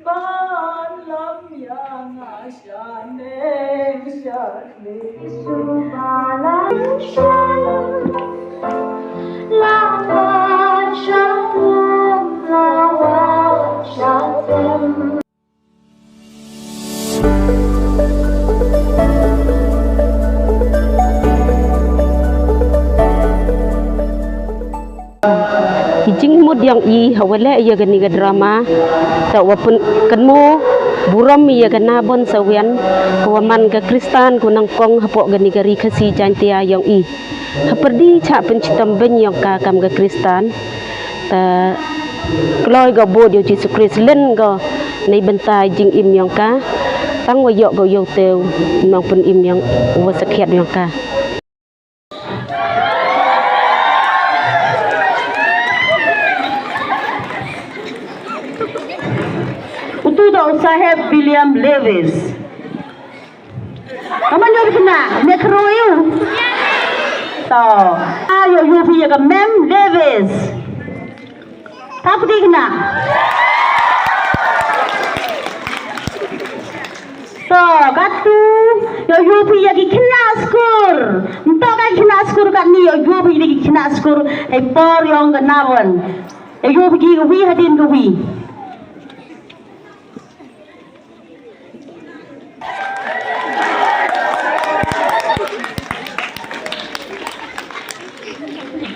Balam yang asyane syane subalam shalom lawan shalom lawan shalom. Hijing mud yang hawala iya gani drama tak wapun kenmo buram iya gana bon sawian kawaman ke Kristan kunang kong hapok gani gari kasi jantia yang haperdi cak pencitam ben yang ka kam ke Kristan ta kloy go bod yo Yesus Kristus len go nei bentai jing im yang ka tang wa yo go yo teu nong pen im yang wa sakhiat yang ka. Sahib William Lewis. Kamu nyuruh kena nekroyu. Tahu. Ayo yupi ya Mem Lewis. Tapi kena. Tahu katu. Yo yupi ya kena skur. Entah kan kena skur kan ni yo yupi ya kena skur. Por yang kenawan. Yo yupi ya wi hadin ke wi.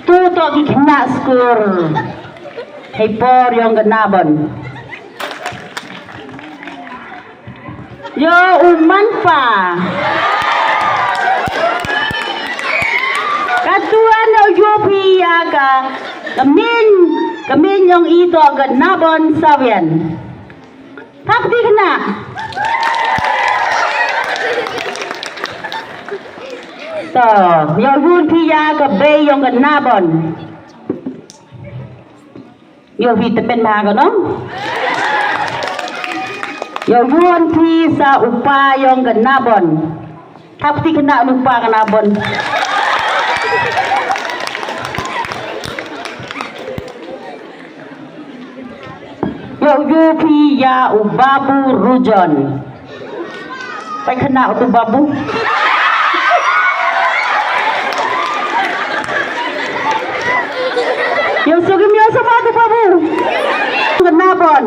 Tutok kena skur. Por yang kenawan. Yo uman pa. Katuan yo yupi ya ka. Kemin yang itu kenawan sawian. Tapi kena. Yo yun piya ka bay yung ganabon. Yo vitamin ba no? Yo yun pi sa upa yung ganabon. Tapos kena lupa ganabon. Yo yupi ya ubabu rujon. Pai kena utu babu. Yang sugim yang sama tu babu. Kenabon.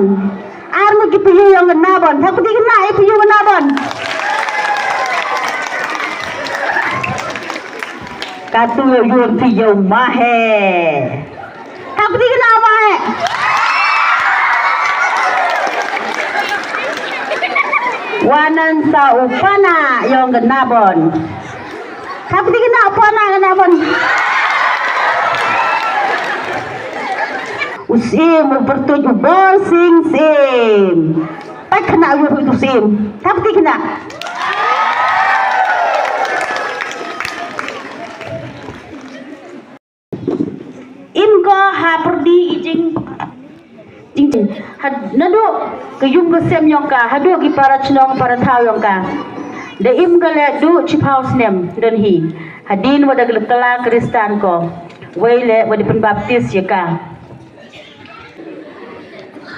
Armu kipiyu yang kenabon. Tapi kena piyu kenabon. Katu yun piyu mahe. Tapi kena mahe. Wanan sa upana yang kenabon. Tapi kena upana kenabon. Usim bertuju bol sing sim. Tak kena yo itu sim. Tapi kena. Imko haperdi ijing had nado kayum ko sem yong ka hado gi para chnong para thao yong ka de im gale du chip house nem don hi hadin wada kala Kristan ko weile wadi pen baptis ya ka.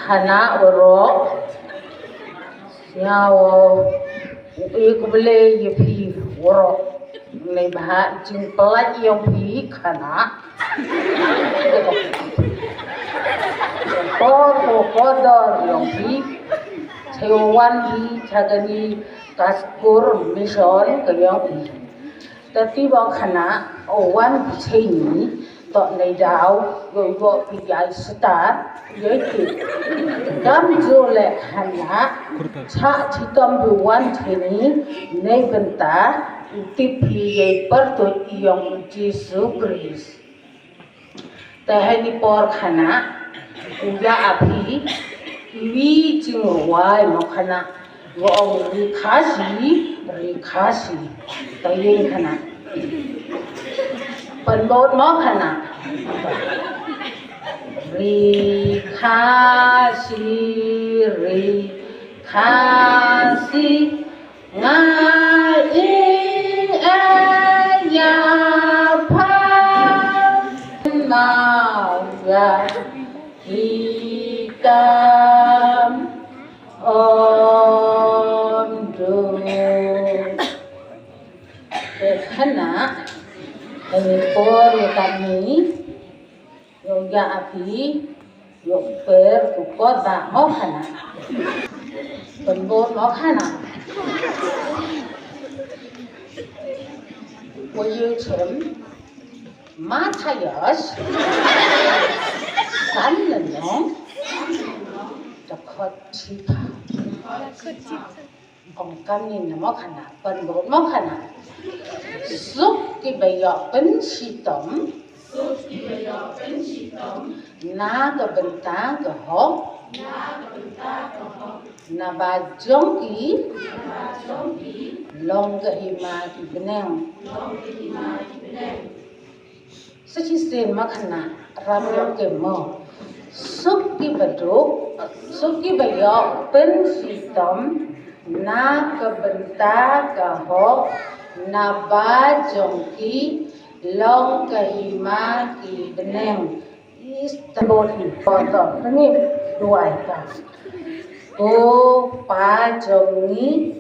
Hana oro siawo ikubele yepi oro lebah jing pelat yang pi khana kodor yang pi cewan di chagani kaskur mission ke yang pi tapi bang khana owan cheni to nei dau goi go pi ai star yaitu dam jole hanya cha chitom buwan thini nei benta tipi yai perto iong Yesus Kristus tahani por khana uya api wi jingwai mo khana go rikhashi tayin khana penlot mo khana rikhashi ngai aya pa na ya hikam Ondo Dekana Ini por kami Yoga api Yok per tukor tak mau kana Penbor mau kana Woyu cem Matayas San lenong Dakot cipa Ông cam nhìn là móc hẳn phần bột móc hẳn giúp cái bài dọ bánh xì tổng na cái bánh tá cái hộp na bà giống ký lòng cái hima cái bên em sẽ chỉ xem móc hẳn ram lòng cái mò giúp cái bài đốt giúp cái bài dọ bánh xì tổng na kebenta kaho na ba jongki long kahima ki beneng Istanbul foto ini dua itu o pa jongi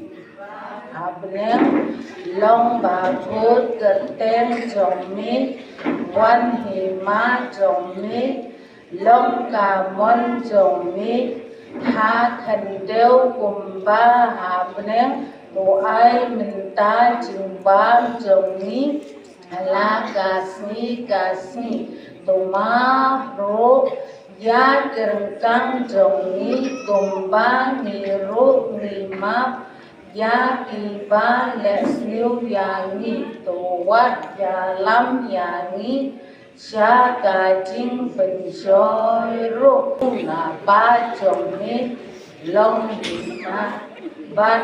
abneng long ba phut kerten jongmi wan hima jongmi long kamon jongmi ha khan đeo cùng ba hà bên đồ ai mình ta chừng ba chồng ní la cà si đồ ma ro ya kerang kang chồng ní cùng ba ni ro ni ma ya ki ba le siêu ya ni đồ wat ya lam ya ni cha ca chính phần soi rô là ba chồng hết long na bát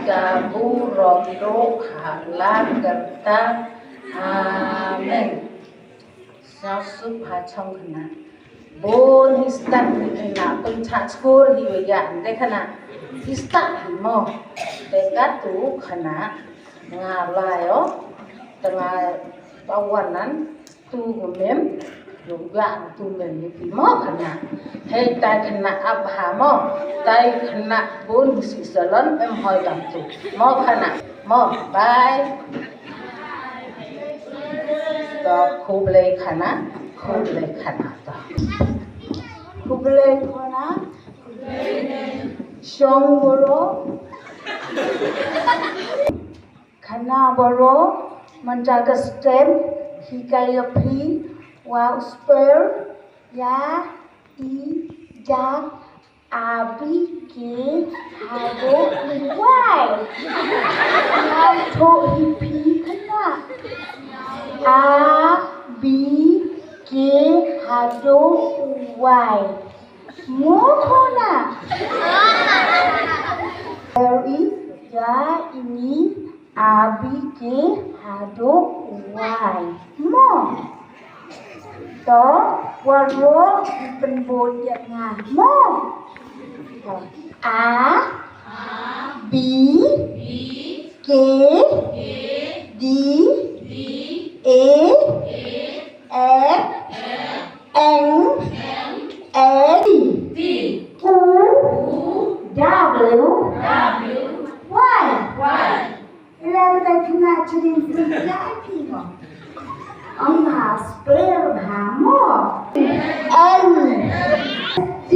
ca bu rộp rô khả la gần ta amen sao sup ha trong khana bon histat ni na pun cha skor hi we ya de khana histat hi mo de ka tu khana nga layo tengah bawanan tu mem juga tu mem ni mo khana hey ta khana abha mo tai khana bon si salon em hoi dam tu mo khana mo bye to kuble khana to Kublai khana Shong boro Khana boro Menjaga stem Hikaya pi Wa usper Ya I Jak Abi Ke Hado Wai Nam to hipi khana A B Ke Hado Wai Mothona Eri Ya ini Abi Ke Hado Wai Mo To Waro Penbod yang Mo A B K D A F N A D U W Y Làm ta kena jadi sejati mo. Ông spell mo. N D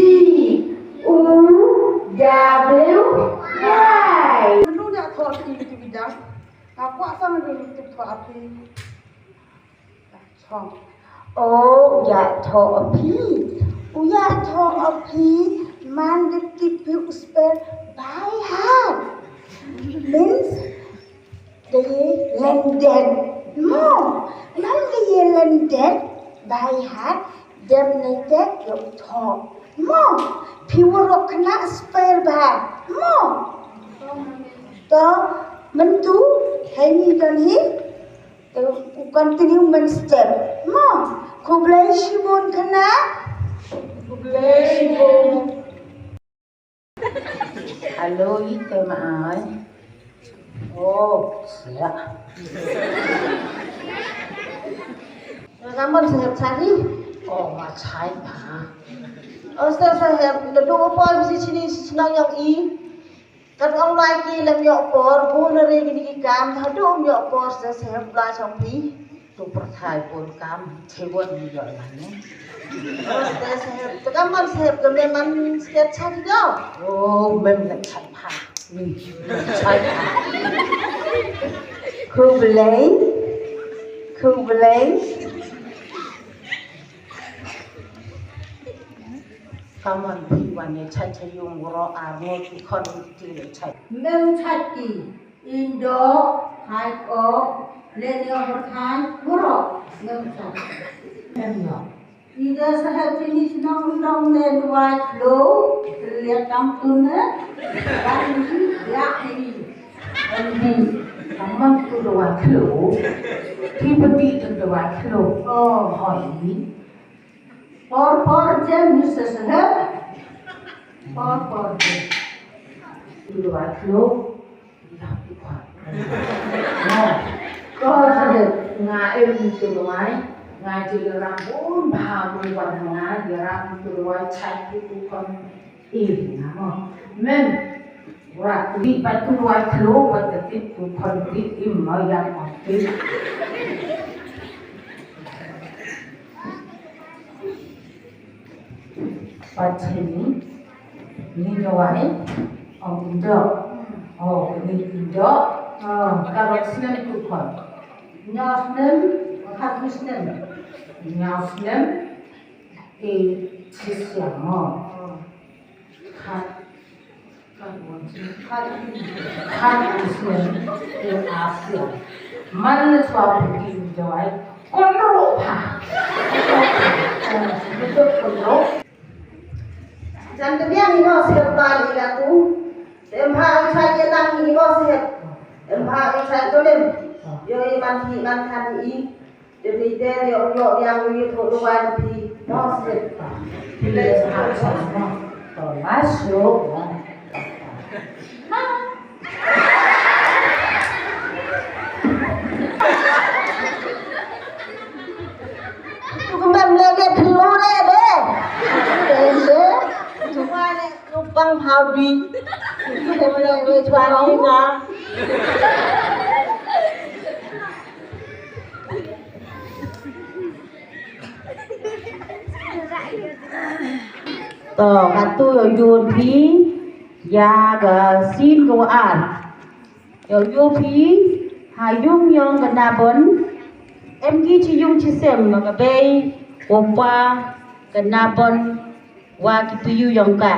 U W Y. Lu dah tahu itu bidang. Aku asal dulu tu apa? Chong. Oh, ya tahu apa? Ya tahu apa? Man dikit spell by heart. Means they landed more. Man they landed by heart. Dominated your talk more. Pure kena spare by more. To mentu hari dan hi. To continue menstep more. Kublai shibun kena. Kublai shibun. Halo itu mai. Oh, siap. Kamu sehat sekali. Oh, macai pa. Ustaz sahib, ledu apa mesti sini senang yang i. Kan ông lai ki làm nhọ por, bu na re ki kam, tha do nhọ por Ustaz sahib bla chong pi. Tu perthai pun kam cewek ni yo lah. Ustaz sahib, takkan man sahib kemen sikit chat go. Oh, mem nak chat pa. Ni chat pa. Khu belai. Kaman pi wan ni chat yung ro a mo ki kon ti le chat. Mem chat ki Indo, Hai ko, le nyo por thai, buro. Mem chat. Em yo. Ida sahib sini senang dong le duat lo, lihat kampung na. Dan ya ini. Em ni kaman tu dua kilo. Ti peti tu dua kilo. Oh, hoi. Por jam Ustaz sahib. Por jam. Tu dua kilo. Ya, tu kuat. Ko sahib. Nga em tu dua. Nga je rambun bah mu wan nga je rambun tu dua chat tu kon na mo. Men wa di pat tu dua kilo wa te tu kon ti im ma ya ma ti. Patini ni jawai Indo. Oh, ini Indo. Kalau sini tu kon. Nyasnem, khadusnem. Nyasnem cisiamo. Khadusnem Asia. Mana suatu di jawai konropa. Betul konrop. Jangan kebiang ini sahib tali lah tu. Empah saya yang ini sahib. Empah saya dolem. Yo iman kan i. Demi dia yo yang ini tu luar di sahib. Bila sama masuk. Tu kembali lagi telur deh. Cuma ni lubang habi. Kita boleh jual ni lah. Katu yo yun pi ya ga sin go an yo yu pi ha yung yong ga na bon em gi chi yung chi sem ga be opa ga na bon wa ki pi yu yong ka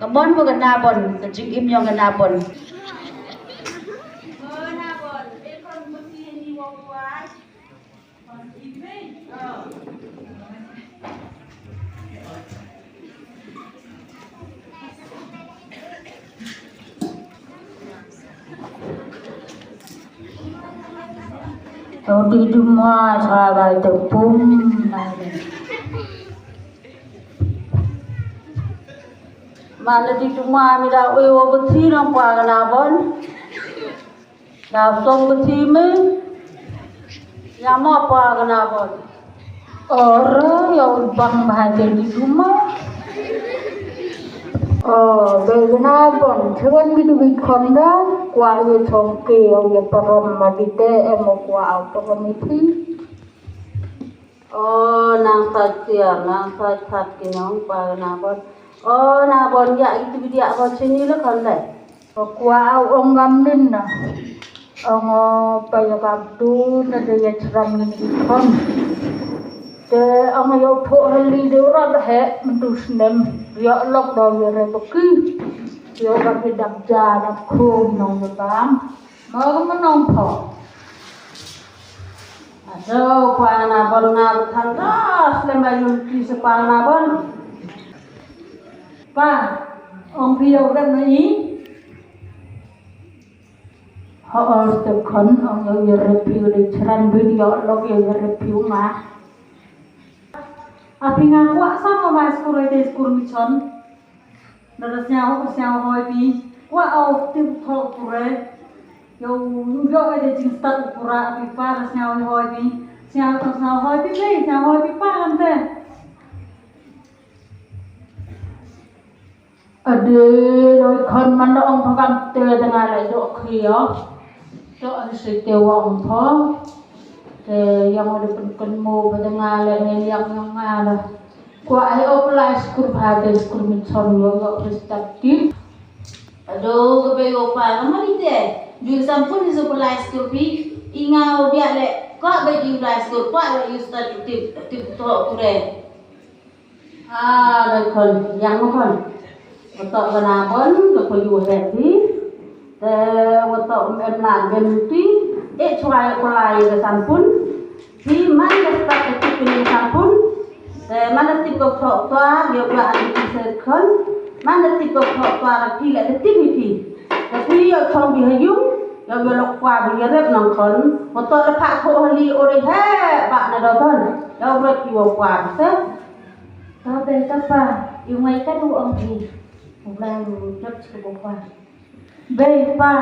bon bo ga na bon ga jing im yong ga na bon Di rumah saya tepung. Mana di rumah mira uyo beti nampak kenapa? Dah song beti me, yang apa kenapa? Orang yang bang bahagia di rumah. Kenapa? Cuman gitu bikin dah. Qua về trong kia về param mà đi té em một qua áo param itu. Nang saja kinong pa nabon. Nabon ya itu dia apa sini lah kan deh. Qua áo ông ngâm din na. Ông payah kabdu nade ya ceram ini kan. Te ông yo thọ hali de ora he mentus nem ya lok dah ya repeki. Yo bagi dabja dak krum nong bang mau menong po aso pa na bon na thangras le mayun ki sepal na bon pa ong piyo dak ni ho te kon ong yo review de chran video log yo review ma api ngakwa sama mas kurete skur michon Nada siang hoi bi, wa au tim thol pure, yo ada jing start pura api pa siang hoi bi, sao hỏi biết gì, sao hỏi biết ba làm thế. Ở đây rồi con mình đã ông cầm tê dengan lại độ kia, độ sự tiêu ông phó, thì yang ada penkenmu dengan lại yang ada. Qua ai apply school pada school mission yo prestatif. Aduh, kebayo pa naman ite. Jul sampun isu apply school pi, ingau dia le, kok bagi apply school, kok le you start tip to kure. Rồi con yang con. Waktu kenapa ke perlu happy, waktu emlan gemti, cuai pelai ke sampun, di mana start tipin sampun, mana tip kok tua, dia buat antisirkon, mana tip kok tua lagi lek tipiti, tapi yang cong dihayung, yang belok kuah biarep nongkon, waktu lepas kohli orang pak nadon, yang berat jiwa kuah, Kau apa? Yung may kaduang pi. Ulang rất cukup kuat. Baik pak,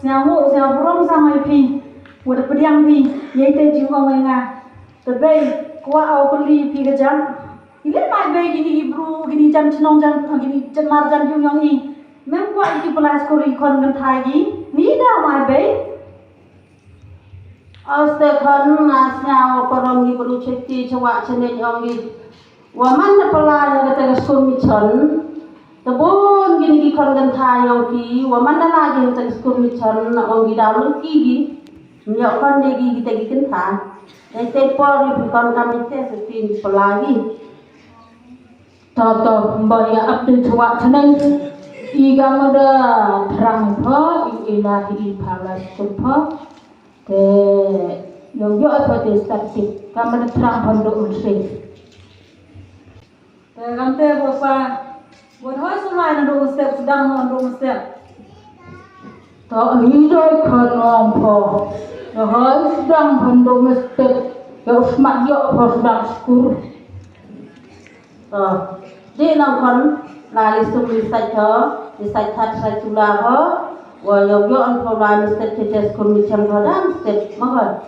saya belum sama pi, udah pediang pi, yaitu juga menga. Tapi kuah aku beli pi kejam, ini mai baik gini ibru, gini jam cenong jam, gini cemar jam yang ini. Memang kuah itu pelas kuri kon kan thagi, ni dah mai baik. Astekan ngasnya orang ni perlu cekti cewak cendet yang ni. Waman pelai kata mission. Tebun gini kon kan thayong ki, waman lagi kata mission orang di dalam ki. Nyok kon lagi kita gikan tha. Tempor ni kon kami tes setin pelagi. Toto mbaya abdul cewak ceneng. Iga mada terang pa, ilahi palas kurpa. Yang yo apa te statik, kamera terang pondok musik. Kante bapa, buat hal semua yang dulu step sedang dulu step. Tak hidai kan apa, hal sedang dulu step, yang semak yo apa sedang skur. Di nongkon lali suri saja, di saja sajula ho, walau yo anpon lali step ceces komisan hodam step mahal.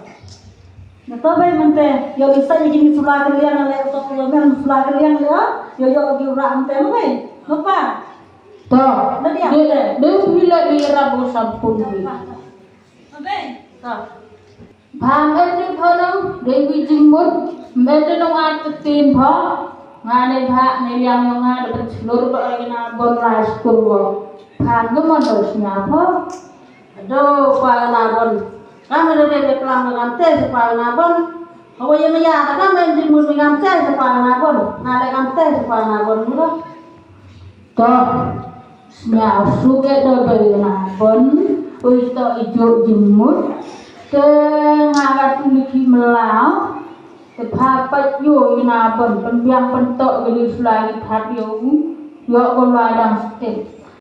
Tapi mente, yo bisa jadi sulah kalian yang atau yo men sulah kalian yo lagi urang teh mai. Apa? Toh, dia bila dia rabu sampun ni. Oke. Toh. Bhangan ni phonong dewi jingmut, mete nong atetin pho. Ngane bhak ni yang ngade ben seluruh bagina bon la school. Bhang ke mon dosnya pho. Aduh, kuala nabon. Kami dari kelam dengan teh supaya nabon. Kau yang maya, kami jemput dengan teh supaya nabon. Nalek teh supaya nabon mula. Toh, nya suge do beli nabon, uito ijo jemput. Ke ngagat liki melau. Ke papat yo nabon, penbiang pentok geli sulai hati yo. Yo ko ladang step.